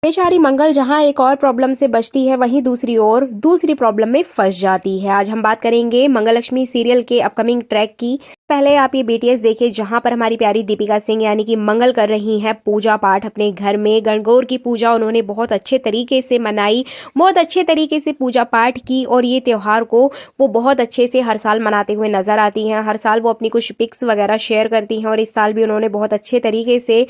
बेचारी मंगल जहां एक और प्रॉब्लम से बचती है वहीं दूसरी ओर दूसरी प्रॉब्लम में फंस जाती है। आज हम बात करेंगे मंगल लक्ष्मी सीरियल के अपकमिंग ट्रैक की। पहले आप ये बीटीएस देखिए जहां पर हमारी प्यारी दीपिका सिंह यानी कि मंगल कर रही हैं पूजा पाठ अपने घर में। गणगौर की पूजा उन्होंने बहुत अच्छे तरीके से मनाई, बहुत अच्छे तरीके से पूजा पाठ की और ये त्योहार को वो बहुत अच्छे से हर साल मनाते हुए नजर आती हैं। हर साल वो अपनी कुछ पिक्स वगैरह शेयर करती हैं और इस साल भी उन्होंने बहुत अच्छे तरीके से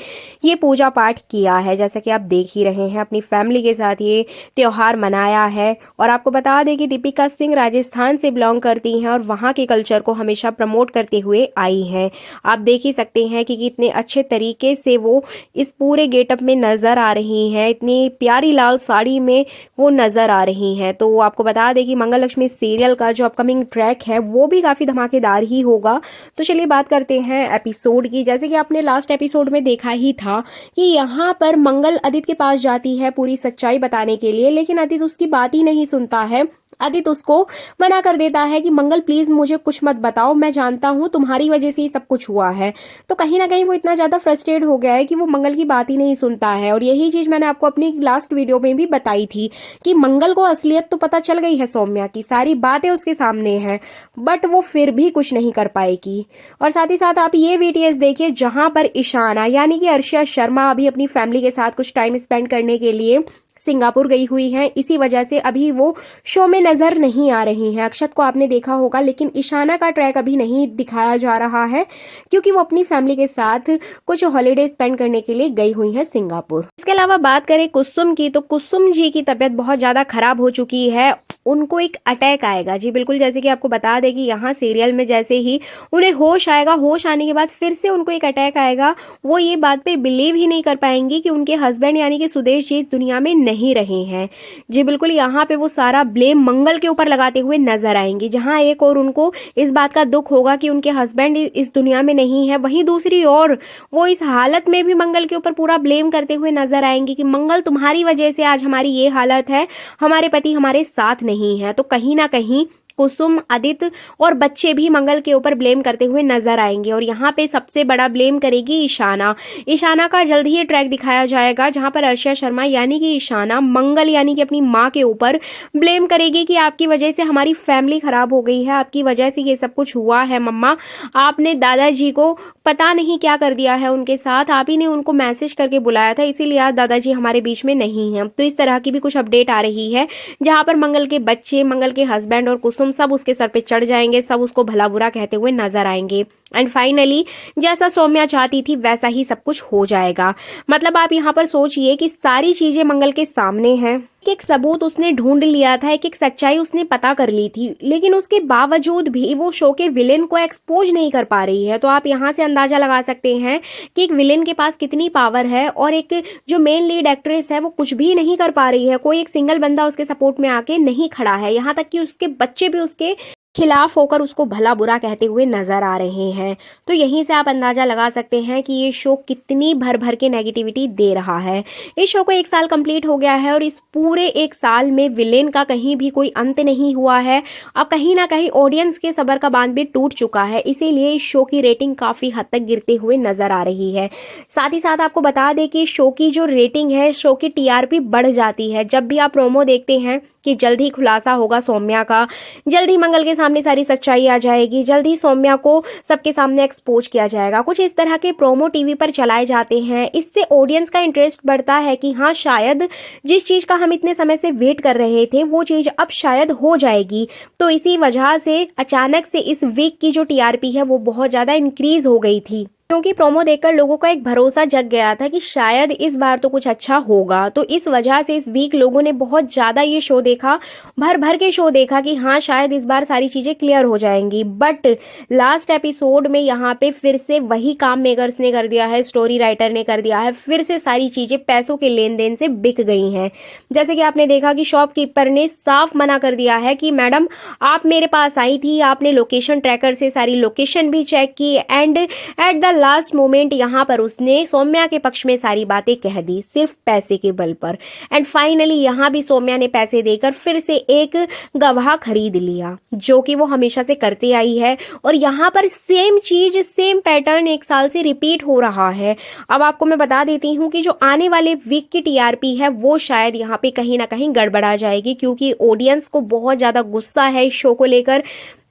ये पूजा पाठ किया है। जैसा कि आप देख ही रहे हैं, अपनी फैमिली के साथ ये त्योहार मनाया है। और आपको बता दें कि दीपिका सिंह राजस्थान से बिलोंग करती हैं और वहाँ के कल्चर को हमेशा प्रमोट करते हुए आई हैं। आप देख ही सकते हैं कि कितने अच्छे तरीके से वो इस पूरे गेटअप में नजर आ रही हैं, इतनी प्यारी लाल साड़ी में वो नजर आ रही हैं। तो आपको बता दें कि मंगल लक्ष्मी सीरियल का जो अपकमिंग ट्रैक है वो भी काफी धमाकेदार ही होगा। तो चलिए बात करते हैं एपिसोड की। जैसे कि आपने लास्ट एपिसोड में देखा ही था कि यहाँ पर मंगल आदित्य के पास जाती है पूरी सच्चाई बताने के लिए, लेकिन आदित्य उसकी बात ही नहीं सुनता है। आदित्य उसको मना कर देता है कि मंगल प्लीज मुझे कुछ मत बताओ, मैं जानता हूँ तुम्हारी वजह से ही सब कुछ हुआ है। तो कहीं ना कहीं वो इतना ज्यादा फ्रस्ट्रेट हो गया है कि वो मंगल की बात ही नहीं सुनता है। और यही चीज मैंने आपको अपनी लास्ट वीडियो में भी बताई थी कि मंगल को असलियत तो पता चल गई है, सौम्या की सारी बातें उसके सामने हैं, बट वो फिर भी कुछ नहीं कर पाएगी। और साथ ही साथ आप ये बीटीएस देखिए जहां पर ईशाना यानी कि अर्शिया शर्मा अभी अपनी फैमिली के साथ कुछ टाइम स्पेंड करने के लिए सिंगापुर गई हुई हैं। इसी वजह से अभी वो शो में नजर नहीं आ रही हैं। अक्षत को आपने देखा होगा, लेकिन ईशाना का ट्रैक अभी नहीं दिखाया जा रहा है क्योंकि वो अपनी फैमिली के साथ कुछ हॉलीडे स्पेंड करने के लिए गई हुई है सिंगापुर। इसके अलावा बात करें कुसुम की, तो कुसुम जी की तबीयत बहुत ज्यादा खराब हो चुकी है। उनको एक अटैक आएगा जी, बिल्कुल जैसे कि आपको बता दें कि यहाँ सीरियल में जैसे ही उन्हें होश आएगा, होश आने के बाद फिर से उनको एक अटैक आएगा। वो ये बात पे बिलीव ही नहीं कर पाएंगी कि उनके हस्बैंड यानी कि सुदेश जी इस दुनिया में नहीं रहे हैं। जी बिल्कुल, यहाँ पे वो सारा ब्लेम मंगल के ऊपर लगाते हुए नजर आएंगी। जहाँ एक और उनको इस बात का दुख होगा कि उनके हस्बैंड इस दुनिया में नहीं है, वहीं दूसरी ओर वो इस हालत में भी मंगल के ऊपर पूरा ब्लेम करते हुए नजर आएंगी कि मंगल तुम्हारी वजह से आज हमारी ये हालत है, हमारे पति हमारे साथ नहीं है। तो कहीं ना कहीं कुसुम, आदित्य और बच्चे भी मंगल के ऊपर ब्लेम करते हुए नजर आएंगे। और यहाँ पे सबसे बड़ा ब्लेम करेगी ईशाना। ईशाना का जल्द ही ट्रैक दिखाया जाएगा जहाँ पर अर्शिया शर्मा यानी कि ईशाना मंगल यानी कि अपनी माँ के ऊपर ब्लेम करेगी कि आपकी वजह से हमारी फैमिली खराब हो गई है, आपकी वजह से ये सब कुछ हुआ है मम्मा। आपने दादाजी को पता नहीं क्या कर दिया है उनके साथ, आप ही ने उनको मैसेज करके बुलाया था, इसीलिए आज दादाजी हमारे बीच में नहीं है। तो इस तरह की भी कुछ अपडेट आ रही है जहाँ पर मंगल के बच्चे, मंगल के हस्बैंड और कुसुम सब उसके सर पे चढ़ जाएंगे, सब उसको भला बुरा कहते हुए नजर आएंगे। एंड फाइनली जैसा सौम्या चाहती थी वैसा ही सब कुछ हो जाएगा। मतलब आप यहाँ पर सोचिए कि सारी चीजें मंगल के सामने हैं, एक सबूत उसने ढूंढ लिया था, एक सच्चाई उसने पता कर ली थी, लेकिन उसके बावजूद भी वो शो के विलेन को एक्सपोज नहीं कर पा रही है। तो आप यहाँ से अंदाजा लगा सकते हैं कि एक विलेन के पास कितनी पावर है और एक जो मेन लीड एक्ट्रेस है वो कुछ भी नहीं कर पा रही है। कोई एक सिंगल बंदा उसके सपोर्ट में आके नहीं खड़ा है, यहाँ तक कि उसके बच्चे भी उसके खिलाफ होकर उसको भला बुरा कहते हुए नजर आ रहे हैं। तो यहीं से आप अंदाजा लगा सकते हैं कि ये शो कितनी भर भर के नेगेटिविटी दे रहा है। इस शो को 1 साल कंप्लीट हो गया है और इस पूरे 1 साल में विलेन का कहीं भी कोई अंत नहीं हुआ है। अब कहीं ना कहीं ऑडियंस के सब्र का बांध भी टूट चुका है, इसीलिए इस शो की रेटिंग काफी हद तक गिरते हुए नजर आ रही है। साथ ही साथ आपको बता दें कि शो की जो रेटिंग है, शो की टीआरपी बढ़ जाती है जब भी आप प्रोमो देखते हैं कि जल्द ही खुलासा होगा सौम्या का, जल्द ही मंगल के सामने सारी सच्चाई आ जाएगी, जल्द ही सौम्या को सबके सामने एक्सपोज किया जाएगा। कुछ इस तरह के प्रोमो टीवी पर चलाए जाते हैं। इससे ऑडियंस का इंटरेस्ट बढ़ता है कि हाँ, शायद जिस चीज का हम इतने समय से वेट कर रहे थे वो चीज अब शायद हो जाएगी। तो इसी वजह से अचानक से इस वीक की जो टीआरपी है वो बहुत ज्यादा इंक्रीज हो गई थी, क्योंकि प्रोमो देखकर लोगों का एक भरोसा जग गया था कि शायद इस बार तो कुछ अच्छा होगा। तो इस वजह से इस वीक लोगों ने बहुत ज्यादा ये शो देखा, भर भर के शो देखा कि हाँ शायद इस बार सारी चीजें क्लियर हो जाएंगी। बट लास्ट एपिसोड में यहाँ पे फिर से वही काम मेकर्स ने कर दिया है, स्टोरी राइटर ने कर दिया है, फिर से सारी चीजें पैसों के लेन देन से बिक गई हैं। जैसे कि आपने देखा कि शॉपकीपर ने साफ मना कर दिया है कि मैडम आप मेरे पास आई थी, आपने लोकेशन ट्रैकर से सारी लोकेशन भी चेक की and at the last moment यहाँ पर उसने सौम्या के पक्ष में सारी बातें कह दी सिर्फ पैसे के बल पर। एंड फाइनली यहाँ भी सौम्या ने पैसे देकर फिर से एक गवाह खरीद लिया, जो कि वो हमेशा से करती आई है। और यहाँ पर सेम चीज, सेम पैटर्न 1 साल से रिपीट हो रहा है। अब आपको मैं बता देती हूँ कि जो आने वाले वीक की टीआरपी है वो शायद यहाँ पे कहीं ना कहीं गड़बड़ा जाएगी, क्योंकि ऑडियंस को बहुत ज्यादा गुस्सा है इस शो को लेकर।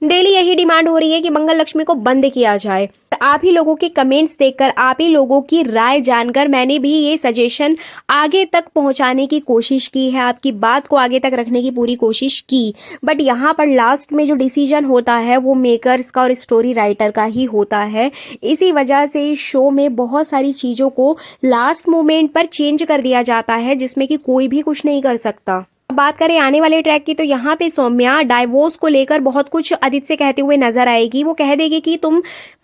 डेली यही डिमांड हो रही है कि मंगल लक्ष्मी को बंद किया जाए। आप ही लोगों के कमेंट्स देखकर, आप ही लोगों की राय जानकर मैंने भी ये सजेशन आगे तक पहुंचाने की कोशिश की है, आपकी बात को आगे तक रखने की पूरी कोशिश की। बट यहाँ पर लास्ट में जो डिसीजन होता है वो मेकर्स का और स्टोरी राइटर का ही होता है। इसी वजह से इस शो में बहुत सारी चीज़ों को लास्ट मोमेंट पर चेंज कर दिया जाता है, जिसमें कि कोई भी कुछ नहीं कर सकता। बात करें आने वाले ट्रैक की, तो यहाँ पे सौम्या डाइवोर्स को लेकर बहुत कुछ आदित्य से कहते हुए नजर आएगी। वो कह देगी कि तुम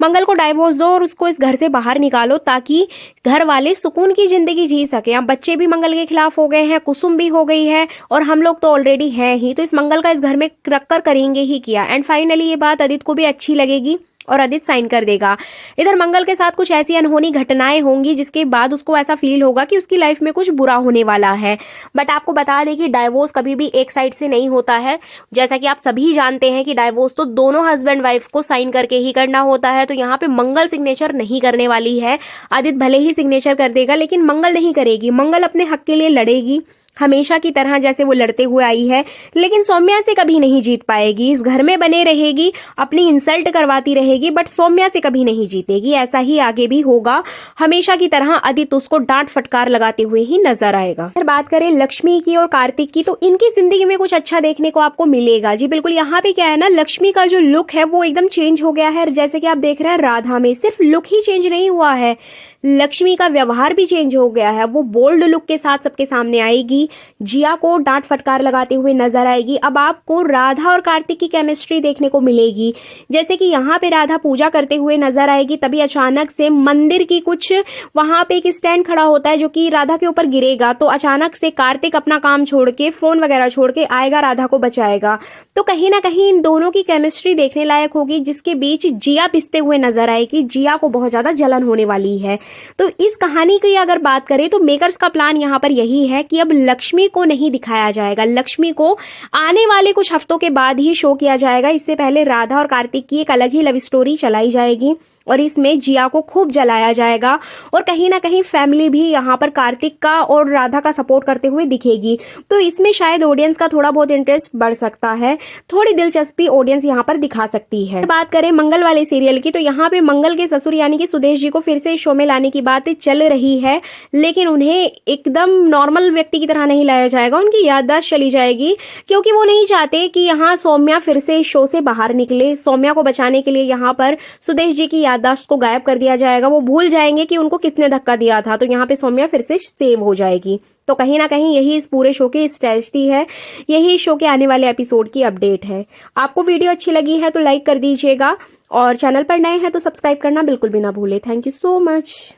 मंगल को डाइवोर्स दो और उसको इस घर से बाहर निकालो, ताकि घर वाले सुकून की जिंदगी जी सके। अब बच्चे भी मंगल के खिलाफ हो गए हैं, कुसुम भी हो गई है, और हम लोग तो ऑलरेडी हैं ही, तो इस मंगल का इस घर में रखकर करेंगे ही किया। एंड फाइनली ये बात आदित्य को भी अच्छी लगेगी और आदित्य साइन कर देगा। इधर मंगल के साथ कुछ ऐसी अनहोनी घटनाएं होंगी जिसके बाद उसको ऐसा फील होगा कि उसकी लाइफ में कुछ बुरा होने वाला है। बट आपको बता दें कि डाइवोर्स कभी भी एक साइड से नहीं होता है। जैसा कि आप सभी जानते हैं कि डाइवोर्स तो दोनों हस्बैंड वाइफ को साइन करके ही करना होता है। तो यहाँ पे मंगल सिग्नेचर नहीं करने वाली है। आदित्य भले ही सिग्नेचर कर देगा, लेकिन मंगल नहीं करेगी। मंगल अपने हक के लिए लड़ेगी हमेशा की तरह जैसे वो लड़ते हुए आई है, लेकिन सौम्या से कभी नहीं जीत पाएगी। इस घर में बने रहेगी, अपनी इंसल्ट करवाती रहेगी, बट सौम्या से कभी नहीं जीतेगी। ऐसा ही आगे भी होगा। हमेशा की तरह आदित्य उसको डांट फटकार लगाते हुए ही नजर आएगा। अगर बात करें लक्ष्मी की और कार्तिक की, तो इनकी जिंदगी में कुछ अच्छा देखने को आपको मिलेगा। जी बिल्कुल, यहाँ पे क्या है ना, लक्ष्मी का जो लुक है वो एकदम चेंज हो गया है। जैसे कि आप देख रहे हैं राधा में सिर्फ लुक ही चेंज नहीं हुआ है, लक्ष्मी का व्यवहार भी चेंज हो गया है। वो बोल्ड लुक के साथ सबके सामने आएगी, जिया को डांट फटकार लगाते हुए नजर आएगी। अब आपको राधा और कार्तिक की केमिस्ट्री देखने को मिलेगी। जैसे कि यहाँ पे राधा पूजा करते हुए नजर आएगी, तभी अचानक से मंदिर की कुछ वहां पे एक स्टैंड खड़ा होता है जो कि राधा के ऊपर गिरेगा। तो अचानक से कार्तिक अपना काम छोड़ के, फोन वगैरह छोड़ के आएगा, राधा को बचाएगा। तो कहीं ना कहीं इन दोनों की केमिस्ट्री देखने लायक होगी, जिसके बीच जिया पिसते हुए नजर आएगी। जिया को बहुत ज्यादा जलन होने वाली है। तो इस कहानी की अगर बात करें तो मेकर्स का प्लान यहाँ पर यही है कि अब लक्ष्मी को नहीं दिखाया जाएगा। लक्ष्मी को आने वाले कुछ हफ्तों के बाद ही शो किया जाएगा। इससे पहले राधा और कार्तिक की एक अलग ही लव स्टोरी चलाई जाएगी और इसमें जिया को खूब जलाया जाएगा। और कहीं ना कहीं फैमिली भी यहाँ पर कार्तिक का और राधा का सपोर्ट करते हुए दिखेगी। तो इसमें शायद ऑडियंस का थोड़ा बहुत इंटरेस्ट बढ़ सकता है, थोड़ी दिलचस्पी ऑडियंस यहाँ पर दिखा सकती है। बात करें मंगल वाले सीरियल की, तो यहाँ पे मंगल के ससुर यानी कि सुदेश जी को फिर से शो में लाने की बात चल रही है, लेकिन उन्हें एकदम नॉर्मल व्यक्ति की तरह नहीं लाया जाएगा। उनकी याददाश्त चली जाएगी, क्योंकि वो नहीं चाहते कि यहाँ सौम्या फिर से शो से बाहर निकले। सौम्या को बचाने के लिए यहाँ पर सुदेश जी की याददाश्त को गायब कर दिया जाएगा। वो भूल जाएंगे कि उनको किसने धक्का दिया था, तो यहाँ पे सौम्या फिर से सेव हो जाएगी। तो कहीं ना कहीं यही इस पूरे शो की स्ट्रेटजी है, यही शो के आने वाले एपिसोड की अपडेट है। आपको वीडियो अच्छी लगी है तो लाइक कर दीजिएगा, और चैनल पर नए हैं तो सब्सक्राइब करना बिल्कुल भी ना भूले। Thank you so much.